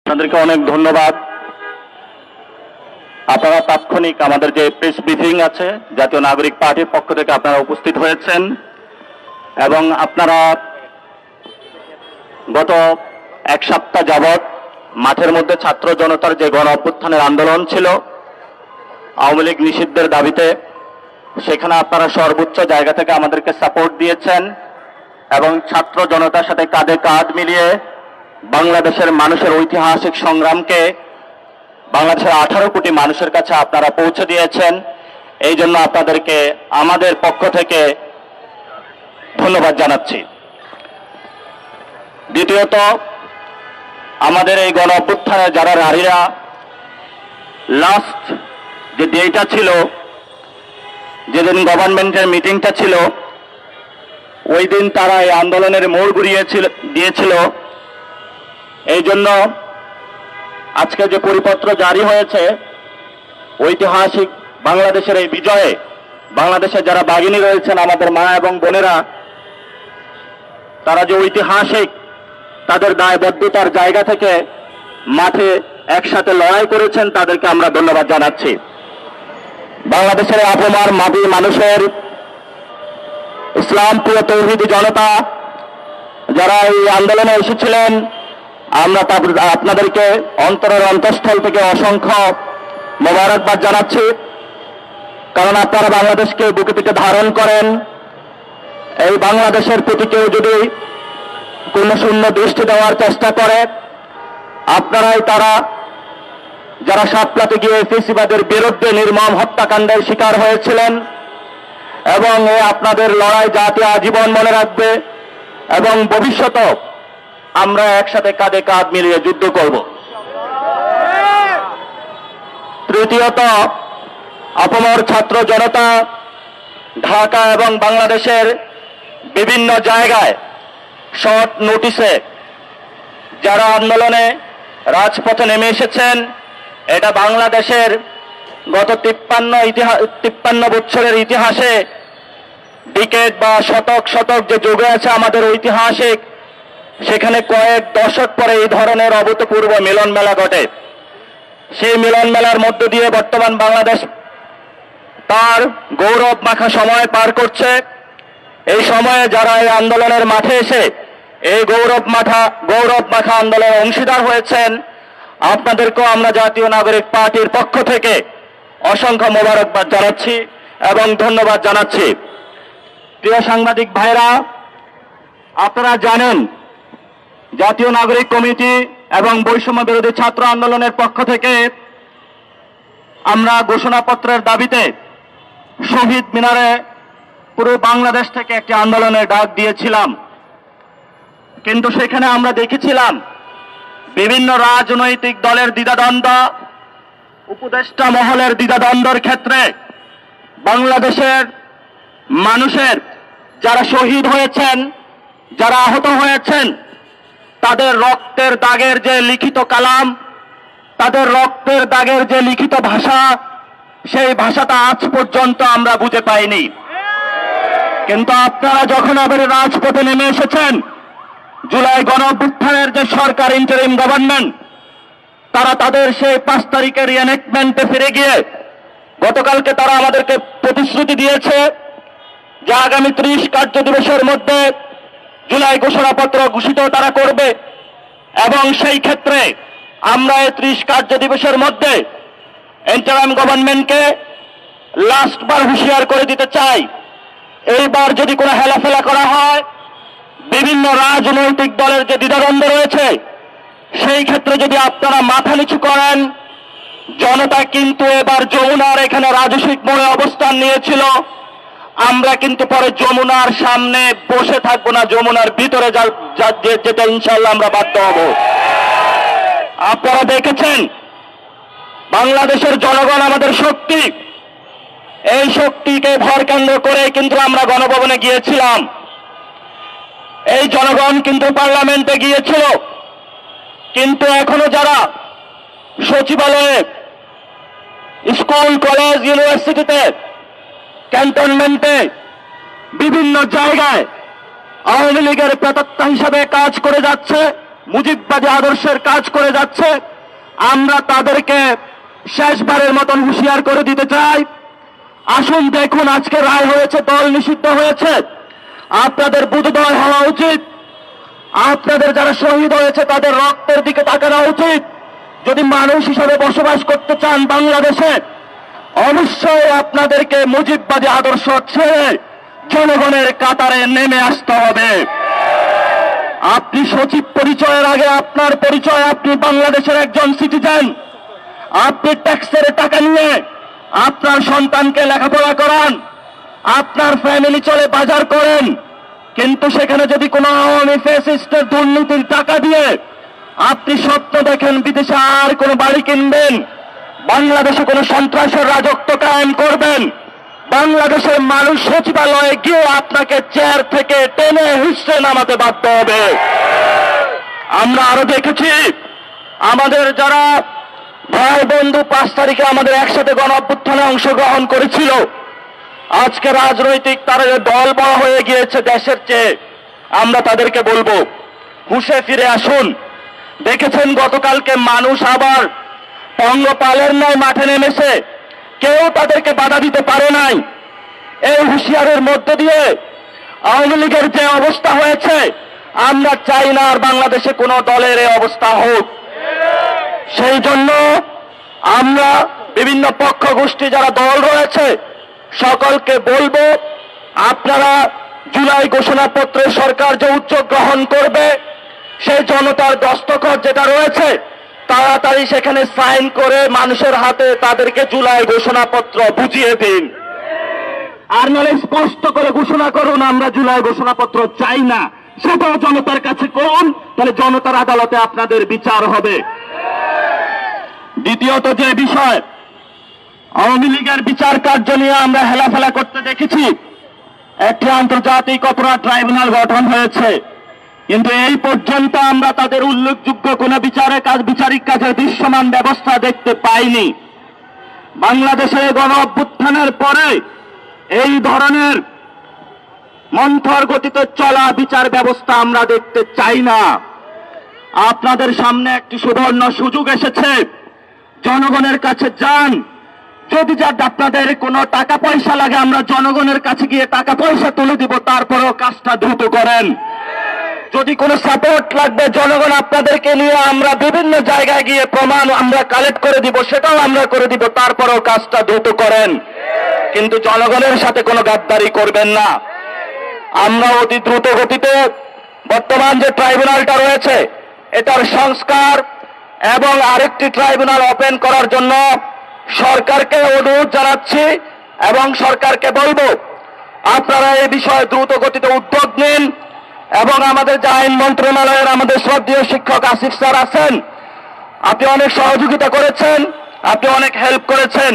আপনাদেরকে অনেক ধন্যবাদ। আপনারা তাৎক্ষণিক আমাদের যে প্রেস ব্রিফিং আছে জাতীয় নাগরিক পার্টির পক্ষ থেকে আপনারা উপস্থিত হয়েছেন এবং আপনারা গত এক সপ্তাহ যাবৎ মাঠের মধ্যে ছাত্র জনতার যে গণ অভ্যুত্থানের আন্দোলন ছিল আওয়ামী লীগ নিষিদ্ধের দাবিতে, সেখানে আপনারা সর্বোচ্চ জায়গা থেকে আমাদেরকে সাপোর্ট দিয়েছেন এবং ছাত্র জনতার সাথে কাঁধে কাঁধ মিলিয়ে বাংলাদেশের মানুষের ঐতিহাসিক সংগ্রামকে বাংলাদেশের 18 কোটি মানুষের কাছে আপনারা পৌঁছে দিয়েছেন। এই জন্য আপনাদেরকে আমাদের পক্ষ থেকে ধন্যবাদ জানাচ্ছি। দ্বিতীয়ত, আমাদের এই গণ অভ্যুত্থানে যারা নারীরা লাস্ট যে ডেটা ছিল, যেদিন গভর্নমেন্টের মিটিংটা ছিল, ওই দিন তারা এই আন্দোলনের মোড় ঘুরিয়ে দিয়েছিল। এই জন্য আজকে যে পরিপত্র জারি হয়েছে, ঐতিহাসিক বাংলাদেশের এই বিজয়ে বাংলাদেশে যারা বাগিনী রয়েছেন, আমাদের মা এবং বোনেরা, তারা যে ঐতিহাসিক তাদের দায়বদ্ধতার জায়গা থেকে মাঠে একসাথে লড়াই করেছেন, তাদেরকে আমরা ধন্যবাদ জানাচ্ছি। বাংলাদেশের আপমার মাটি মানুষের ইসলাম প্রিয় তৌহিদি জনতা যারা এই আন্দোলনে এসেছিলেন, আমরা আপনাদেরকে অন্তরের অন্তঃস্থল থেকে অসংখ্য মোবারকবাদ জানাচ্ছি। কারণ আপনারা বাংলাদেশকে বুকে পিঠে ধারণ করেন। এই বাংলাদেশের প্রতি কেউ যদি কোনো শূন্য দৃষ্টি দেওয়ার চেষ্টা করে, আপনারাই তারা যারা সাতলাতে গিয়ে ফেসিবাদের বিরুদ্ধে নির্মম হত্যাকাণ্ডের শিকার হয়েছিলেন। এবং আপনাদের লড়াই জাতি আজীবন মনে রাখবে এবং ভবিষ্যতেও আমরা একসাথে কাঁধে কাঁধ মিলিয়ে যুদ্ধ করব। তৃতীয়ত, আপামর ছাত্র জনতা ঢাকা এবং বাংলাদেশের বিভিন্ন জায়গায় শর্ট নোটিশে যারা আন্দোলনে রাজপথে নেমে এসেছেন, এটা বাংলাদেশের গত 53 বছরের ইতিহাসে ডিকেড বা শতক শতক যে যুগে আছে আমাদের ঐতিহাসিক, সেখানে কয়েক দশক পরে এই ধরনের অভূতপূর্ব মিলন মেলা ঘটে। সেই মিলন মেলার মধ্য দিয়ে বর্তমান বাংলাদেশ তার গৌরব মাখা সময় পার করছে। এই সময়ে যারা এই আন্দোলনের মাঠে এসে এই গৌরব মাখা আন্দোলনের অংশীদার হয়েছেন, আপনাদেরকেও আমরা জাতীয় নাগরিক পার্টির পক্ষ থেকে অসংখ্য মোবারকবাদ জানাচ্ছি এবং ধন্যবাদ জানাচ্ছি। প্রিয় সাংবাদিক ভাইরা, আপনারা জানেন জাতীয় নাগরিক কমিটি এবং বৈষম্য বিরোধী ছাত্র আন্দোলনের পক্ষ থেকে আমরা ঘোষণাপত্রের দাবিতে শহীদ মিনারে পুরো বাংলাদেশ থেকে একটি আন্দোলনের ডাক দিয়েছিলাম। কিন্তু সেখানে আমরা দেখেছিলাম বিভিন্ন রাজনৈতিক দলের দ্বিধাদ্বন্দ্ব, উপদেষ্টা মহলের দ্বিধাদ্বন্দ্বের ক্ষেত্রে বাংলাদেশের মানুষের যারা শহীদ হয়েছেন, যারা আহত হয়েছেন, তাদের রক্তের দাগের যে লিখিত কালাম, তাদের রক্তের দাগের যে লিখিত ভাষা, সেই ভাষাটা আজ পর্যন্ত আমরা বুঝে পাইনি। কিন্তু আপনারা যখন আবার রাজপথে নেমে এসেছেন, জুলাই গণ অভ্যুত্থানের যে সরকার ইন্টারিম গভর্নমেন্ট, তারা তাদের সেই 5 তারিখের রিএনেক্টমেন্টে ফিরে গিয়ে গতকালকে তারা আমাদেরকে প্রতিশ্রুতি দিয়েছে যে আগামী 30 কার্য দিবসের মধ্যে জুলাই ঘোষণাপত্র ঘোষিত তারা করবে। এবং সেই ক্ষেত্রে আমরা এই 30 কার্য দিবসের মধ্যে ইন্টারিম গভর্নমেন্টকে লাস্টবার হুঁশিয়ার করে দিতে চাই, এইবার যদি কোনো হেলাফেলা করা হয়, বিভিন্ন রাজনৈতিক দলের যে দ্বিধাদ্বন্দ্ব রয়েছে, সেই ক্ষেত্রে যদি আপনারা মাথা নিচু করেন, জনতা কিন্তু এবার যমুনার এখানে রাজস্বিক মোড়ে অবস্থান নিয়েছিল। আমরা কিন্তু পরে যমুনার সামনে বসে থাকবো না, যমুনার ভিতরে যেতে ইনশাল্লাহ আমরা বাধ্য হব। আপনারা দেখেছেন বাংলাদেশের জনগণ আমাদের শক্তি, এই শক্তিকে ভর কেন্দ্র করে কিন্তু আমরা গণভবনে গিয়েছিলাম। এই জনগণ কিন্তু পার্লামেন্টে গিয়েছিল। কিন্তু এখনো যারা সচিবালয়ে, স্কুল, কলেজ, ইউনিভার্সিটিতে, ক্যান্টনমেন্টে, বিভিন্ন জায়গায় আওয়ামী লীগের প্রেতাত্মা হিসাবে কাজ করে যাচ্ছে, মুজিববাদী আদর্শের কাজ করে যাচ্ছে, আমরা তাদেরকে শেষবারের মতন হুঁশিয়ার করে দিতে চাই। আসুন দেখুন, আজকে রায় হয়েছে, দল নিষিদ্ধ হয়েছে। আপনাদের বুদ্ধদয় হওয়া উচিত। আপনাদের যারা শহীদ হয়েছে তাদের রক্তের দিকে তাকানো উচিত। যদি মানুষ হিসাবে বসবাস করতে চান বাংলাদেশে, অবশ্যই আপনাদেরকে মুজিববাদী আদর্শ ছেড়ে জনগণের কাতারে নেমে আসতে হবে। আপনি সচিব পরিচয়ের আগে আপনার পরিচয়, আপনি বাংলাদেশের একজন সিটিজেন। আপনি ট্যাক্সের টাকা নিয়ে আপনার সন্তানকে লেখাপড়া করান, আপনার ফ্যামিলি চলে বাজার করেন, কিন্তু সেখানে যদি কোনো আওয়ামী ফ্যাসিস্টের দুর্নীতির টাকা দিয়ে আপনি স্বপ্ন দেখেন বিদেশে আর কোনো বাড়ি কিনবেন, বাংলাদেশে কোনো সন্ত্রাসের রাজত্ব কায়েম করবেন, বাংলাদেশের মানুষ সচিবালয়ে গিয়ে আপনাকে চেয়ার থেকে টেনে হিসেবে নামাতে বাধ্য হবে। আমরা আরো দেখেছি, আমাদের যারা ভাই বন্ধু 5 তারিখে আমাদের একসাথে গণ অভ্যুত্থানে অংশগ্রহণ করেছিল, আজকে রাজনৈতিক তারা দল বড় হয়ে গিয়েছে দেশের চেয়ে। আমরা তাদেরকে বলবো, হুঁশে ফিরে আসুন। দেখেছেন গতকালকে মানুষ আবার পঙ্গপালের ন্যায় মাঠে নেমেছে, কেউ তাদেরকে বাধা দিতে পারে নাই। এই হুঁশিয়ারের মধ্য দিয়ে আওয়ামী লীগের যে অবস্থা হয়েছে, আমরা চাই না আর বাংলাদেশে কোনো দলের এই অবস্থা হোক। সেই জন্য আমরা বিভিন্ন পক্ষ গোষ্ঠী যারা দল রয়েছে সকলকে বলবো, আপনারা জুলাই ঘোষণাপত্রে সরকার যে উদ্যোগ গ্রহণ করবে, সেই জনতার দস্তখত যেটা রয়েছে তাড়াতাড়ি সেখানে সাইন করে মানুষের হাতে তাদেরকে জুলাই ঘোষণাপত্র বুঝিয়ে দিন। আর নাহলে স্পষ্ট করে ঘোষণা করুন আমরা জুলাই ঘোষণাপত্র চাই না, সেটাও জনতার কাছে করুন, তাহলে জনতার আদালতে আপনাদের বিচার হবে। দ্বিতীয়ত যে বিষয়, আওয়ামী লীগের বিচার কার্য নিয়ে আমরা হেলাফেলা করতে দেখেছি। একটি আন্তর্জাতিক অপরাধ ট্রাইব্যুনাল গঠন হয়েছে, কিন্তু এই পর্যন্ত আমরা তাদের উল্লেখযোগ্য কোন বিচারিক কাজের দৃশ্যমান ব্যবস্থা দেখতে পাইনি। বাংলাদেশে গণ অভ্যুত্থানের পরে এই ধরনের মন্থর গতিতে চলা বিচার ব্যবস্থা আমরা দেখতে চাই না। আপনাদের সামনে একটি সুবর্ণ সুযোগ এসেছে, জনগণের কাছে যান। যদি আপনাদের কোনো টাকা পয়সা লাগে, আমরা জনগণের কাছে গিয়ে টাকা পয়সা তুলে দিব, তারপরেও কাজটা দ্রুত করেন। যদি কোনো সাপোর্ট লাগবে, জনগণ আপনাদেরকে নিয়ে আমরা বিভিন্ন জায়গায় গিয়ে প্রমাণ আমরা কালেক্ট করে দিব, সেটাও আমরা করে দিব, তারপরেও কাজটা দ্রুত করেন। কিন্তু জনগণের সাথে কোনো গাদ্দারি করবেন না। আমরা অতি দ্রুত গতিতে বর্তমান যে ট্রাইব্যুনালটা রয়েছে এটার সংস্কার এবং আরেকটি ট্রাইব্যুনাল ওপেন করার জন্য সরকারকে অনুরোধ জানাচ্ছি এবং সরকারকে বলবো, আপনারা এই বিষয়ে দ্রুত গতিতে উদ্যোগ নিন। এবং আমাদের যে আইন মন্ত্রণালয়ের আমাদের শ্রদ্ধেয় শিক্ষক আসিফ স্যার আছেন, আপনি অনেক সহযোগিতা করেছেন, আপনি অনেক হেল্প করেছেন,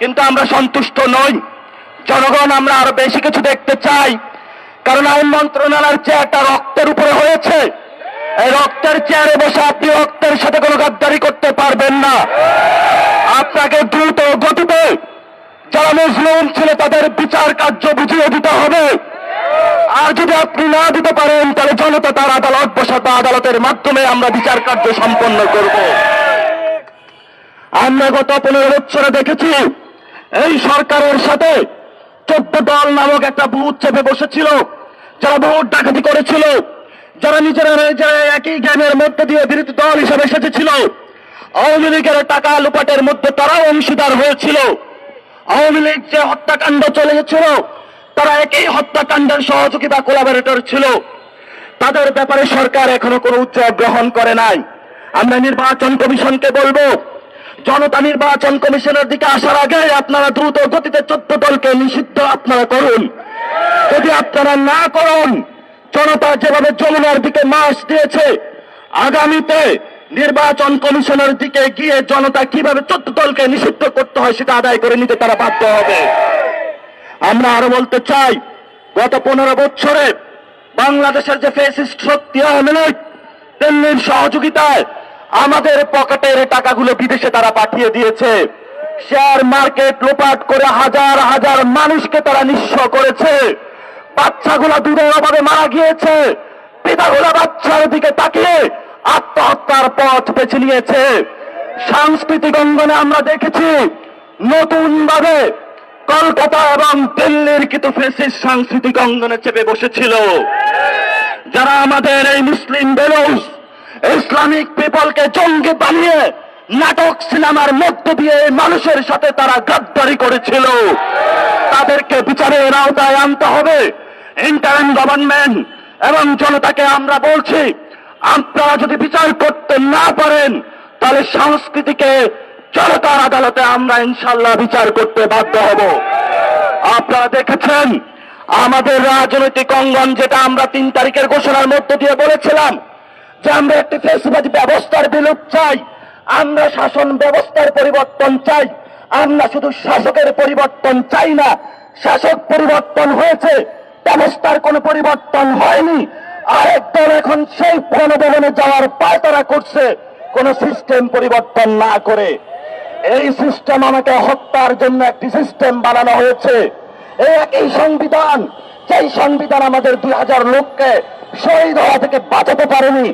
কিন্তু আমরা সন্তুষ্ট নই। জনগণ আমরা আরো বেশি কিছু দেখতে চাই, কারণ আইন মন্ত্রণালয়ের চেয়ারটা রক্তের উপরে হয়েছে। এই রক্তের চেয়ারে বসে আপনি রক্তের সাথে কোনো গাদ্দারি করতে পারবেন না। আপনাকে দ্রুত গতিতে যারা মুসলিম ছিল তাদের বিচার কার্য বুঝিয়ে দিতে হবে। আর যদি আপনি না দিতে পারেন, তাহলে জনতা তার আদালত বসাতে, আদালতের মাধ্যমে আমরা বিচার কার্য সম্পন্ন করব। আমরা গত 15 বছরে দেখেছি এই সরকারের সাথে 14 দল নামক একটা ভূত চেপে বসেছিল, যারা ভোট ডাকাতি করেছিল, যারা নিজেরা একই গেমের মধ্যে দিয়ে বিরোধী দল হিসেবে এসেছিল। আওয়ামী লীগের টাকা লুপাটের মধ্যে তারাও অংশীদার হয়েছিল। আওয়ামী লীগ যে হত্যাকাণ্ড চলেছিল, তারা একই হত্যাকাণ্ডের সহযোগী বা কোলাবরেটর ছিল। তাদের ব্যাপারে সরকার এখনো কোনো উদ্যোগ গ্রহণ করে নাই। আমরা নির্বাচন কমিশনকে বলবো, জনতা নির্বাচন কমিশনের দিকে আসার আগে আপনারা দ্রুত গতিতে 14 দলকে নিষিদ্ধ আপনারা করুন। যদি আপনারা না করুন, জনতা যেভাবে যমুনার দিকে মার্চ দিয়েছে, আগামীতে নির্বাচন কমিশনের দিকে গিয়ে জনতা কিভাবে 14 দলকে নিষিদ্ধ করতে হয় সেটা আদায় করে নিতে তারা বাধ্য হবে। আমরা আরো বলতে চাই, গত 15 বছরে বাংলাদেশের যে ফ্যাসিস্ট শক্তি আওয়ামী লীগ, দিল্লির সহযোগিতায় আমাদের পকেটের টাকাগুলো বিদেশে তারা পাঠিয়ে দিয়েছে। শেয়ার মার্কেট লোপাট করে হাজার হাজার মানুষকে তারা নিঃস্ব করেছে। বাচ্চাগুলা দুধের অভাবে মারা গিয়েছে। পিতাগুলা বাচ্চার দিকে তাকিয়ে আত্মহত্যার পথ বেছে নিয়েছে। সাংস্কৃতিক অঙ্গনে আমরা দেখেছি নতুন ভাবে কলকাতা এবং দিল্লির কিছু ফেসিস্ট সাংস্কৃতিক অঙ্গনে চেপে বসেছিল, যারা আমাদের এই মুসলিম বেলুস ইসলামিক পিপলকে জঙ্গি বানিয়ে নাটক সিনেমার মধ্য দিয়ে মানুষের সাথে তারা গাদ্দারি করেছিল। তাদেরকে বিচারের আওতায় আনতে হবে। ইন্টারিম গভর্নমেন্ট এবং জনতাকে আমরা বলছি, আপনারা যদি বিচার করতে না পারেন তাহলে সংস্কৃতিকে জনতার আদালতে আমরা ইনশাল্লাহ বিচার করতে বাধ্য হব। আপনারা দেখেছেন আমাদের রাজনৈতিক অঙ্গন, যেটা আমরা 3 তারিখের ঘোষণার মধ্য দিয়ে বলেছিলাম যে আমরা একটি ফ্যাসিবাদী ব্যবস্থার বিলোপ চাই, আমরা শাসন ব্যবস্থার পরিবর্তন চাই। আমরা শুধু শাসকের পরিবর্তন চাই না, শাসক পরিবর্তন হয়েছে, ব্যবস্থার কোনো পরিবর্তন হয়নি। আরেক দল এখন সেই গণভবনে যাওয়ার পায়তারা করছে কোন সিস্টেম পরিবর্তন না করে। এই সিস্টেম আমাকে হত্যার জন্য একটি সিস্টেম বানানো হয়েছে। এই একই সংবিধান, যেই সংবিধান আমাদের 2000 লোককে শহীদ হওয়া থেকে বাঁচাতে পারেনি,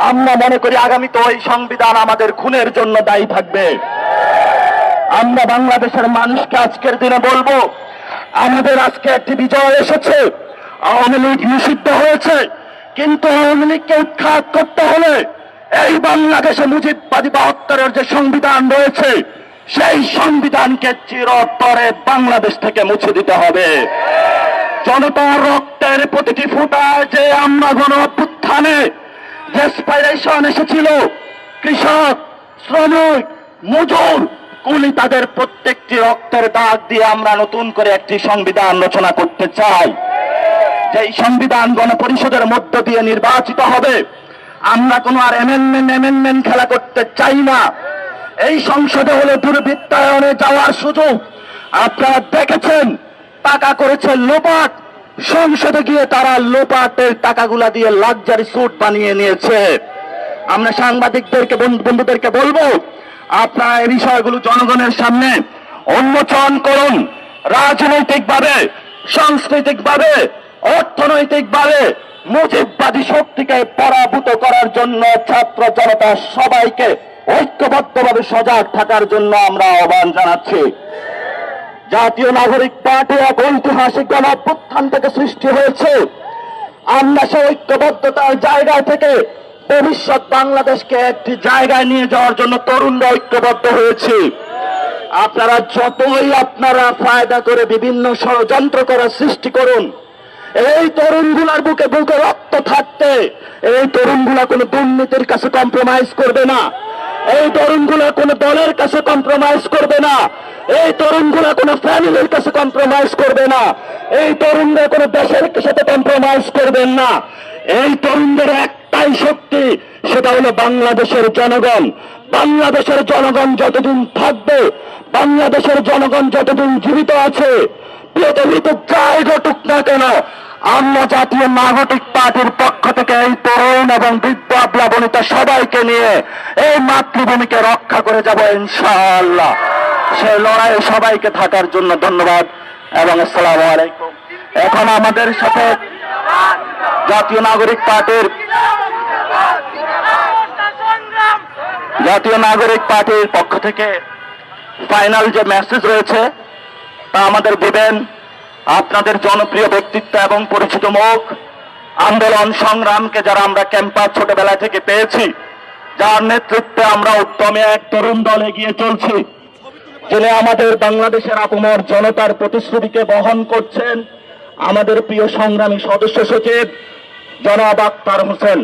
আমরা মনে করি আগামীতে ওই সংবিধান আমাদের খুনের জন্য দায়ী থাকবে। আমরা বাংলাদেশের মানুষকে আজকের দিনে বলবো, আমাদের আজকে একটি বিজয় এসেছে। আওয়ামী লীগ নিষিদ্ধ হয়েছে, কিন্তু আওয়ামী লীগকে উৎখাত করতে হলে এই বাংলাদেশে মুজিববাদী 72-এর যে সংবিধান রয়েছে সেই সংবিধানকে চিরতরে বাংলাদেশ থেকে মুছে দিতে হবে। জনতার রক্তের প্রতিটি ফোঁটায় যে আমরা গণ অভ্যুত্থানে যে অ্যাসপিরেশন এসেছিল, কৃষক, শ্রমিক, মজুর, কুলি, তাদের প্রত্যেকটি রক্তের দাগ দিয়ে আমরা নতুন করে একটি সংবিধান রচনা করতে চাই। যেই সংবিধান গণপরিষদের মধ্য দিয়ে নির্বাচিত হবে। আমরা কোনো আর এমেন্ডমেন্ট খেলা করতে চাই না। এই সংসদে হলো দুর্বৃত্তায়নে যাওয়ার সুযোগ। আপনারা দেখেছেন টাকা করেছে লোপাট, সংসদে গিয়ে তারা লোপাটের টাকাগুলা দিয়ে লাক্সারি স্যুট বানিয়ে নিয়েছে। আমরা সাংবাদিকদেরকে, বন্ধুদেরকে বলবো, আপনারা এই বিষয়গুলো জনগণের সামনে উন্মোচন করুন। রাজনৈতিকভাবে, সাংস্কৃতিকভাবে, অর্থনৈতিকভাবে মুজিববাদী শক্তিকে পরাভূত করার জন্য ছাত্র জনতা সবাইকে ঐক্যবদ্ধভাবে সজাগ থাকার জন্য আমরা আহ্বান জানাচ্ছি। জাতীয় নাগরিক পার্টি এক ঐতিহাসিক গণ অভ্যুত্থান থেকে সৃষ্টি হয়েছে। আমরা সেই ঐক্যবদ্ধতার জায়গা থেকে ভবিষ্যৎ বাংলাদেশকে একটি জায়গায় নিয়ে যাওয়ার জন্য তরুণরা ঐক্যবদ্ধ হয়েছে। আপনারা যতই ফায়দা করে বিভিন্ন ষড়যন্ত্র করার সৃষ্টি করুন, এই তরুণগুলার বুকে বুকে রক্ত থাকতে এই তরুণগুলা কোনো দুর্নীতির কাছে কম্প্রোমাইজ করবে না। এই তরুণগুলা কোনো দলের কাছে কম্প্রোমাইজ করবে না। এই তরুণগুলা কোনো ফ্যামিলির কাছে কম্প্রোমাইজ করবে না। এই তরুণরা কোনো দেশের সাথে কম্প্রোমাইজ করবেন না। এই তরুণদের একটাই শক্তি, সেটা হলো বাংলাদেশের জনগণ। বাংলাদেশের জনগণ যতদিন থাকবে, বাংলাদেশের জনগণ যতদিন জীবিত আছে, পৃথিবীতে যাই ঘটুক না কেন, আমরা জাতীয় নাগরিক পার্টির পক্ষ থেকে এই তরুণ এবং বৃদ্ধ আবলা বনিতা সবাইকে নিয়ে এই মাতৃভূমিকে রক্ষা করে যাব ইনশাআল্লাহ। সেই লড়াইয়ে সবাইকে থাকার জন্য ধন্যবাদ এবং আসসালামু আলাইকুম। এখন আমাদের সাথে জাতীয় নাগরিক পার্টির পক্ষ থেকে ফাইনাল যে মেসেজ রয়েছে তা আমাদের দিবেন আপনাদের জনপ্রিয় ব্যক্তিত্ব এবং পরিচিত মুখ, আন্দোলন সংগ্রামকে যারা আমরা ক্যাম্পাস ছোটবেলা থেকে পেয়েছি, যার নেতৃত্বে আমরা উদ্যমে এক তরুণ দল এগিয়ে চলছি, যিনি আমাদের বাংলাদেশের আপমর জনতার প্রতিশ্রুতিকে বহন করছেন, আমাদের প্রিয় সংগ্রামী সদস্য সচিব জনাব আক্তার হোসেন।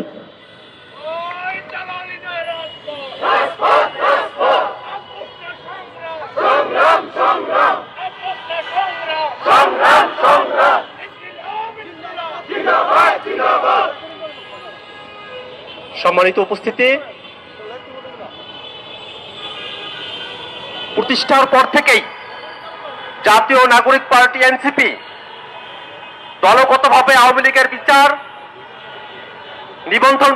সম্মানিত উপস্থিতি, প্রতিষ্ঠার পর থেকেই জাতীয় নাগরিক পার্টি এনসিপি দলগতভাবে আওয়ামী লীগের বিচার, নিবন্ধন